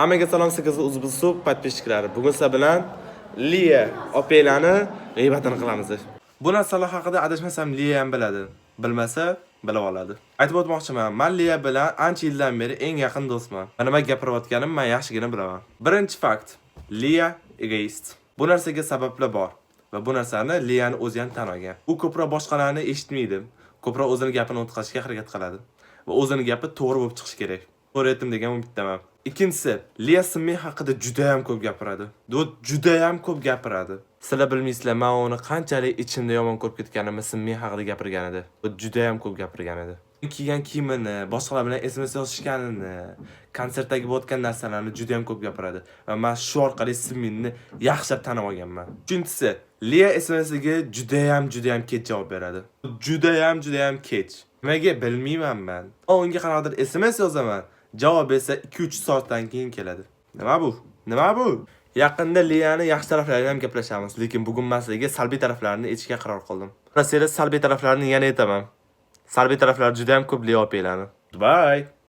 Hammaga salom, siz Uzbekiston podpishchiklari. Bugun sizlar bilan Liya opelani g'iybatini qilamiz. Bu narsalar haqida adashmasam Liya ham biladi. Bilmasa, bilib oladi. Aytib o'tmoqchiman, men Liya bilan ancha yildan beri eng yaqin do'stman. Nima gapirayotganim men yaxshigina bilaman. Birinchi fakt, Liya egoist. Bu narsaga sabablar bor va bu narsani Liyani o'zi ham tan olgan. U ko'proq boshqalarni eshitmaydi. Ko'proq o'zining gapini o'tkazishga harakat qiladi va o'zining gapi to'g'ri bo'lib chiqishi kerak. To'g'ri aytdim degan umiddaman. Ikkinchisi, Liya men haqida juda ham ko'p gapiradi. Juda ham ko'p gapiradi. Sizlar bilmaysizlar, men uni qanchalik ichimda yomon ko'rib ketganimni men haqida gapirgan edi. U juda ham ko'p gapirgan edi. Kiygan kiyimini, boshqalar bilan SMS yozishganini, konsertdagi bo'tgan narsalarni juda ham ko'p gapiradi va men shu orqali Simminni yaxshilab tanib olganman. Uchinchisi, Liya SMS'ga juda ham kech javob beradi. Juda ham kech. Nimaga bilmayman men. Unga qanaqadir SMS yozaman. Javob esa 2-3 soatdan keyin keladi. Nima bu? Yaqinda Liyani yaxshi taraflarini ham gaplashamiz, lekin bugun men sizga salbiy taraflarini aytishga qaror qildim. Rasiyada salbiy taraflarini yana aytaman. Salbiy taraflari juda ham ko'p Liya opelani. Bye.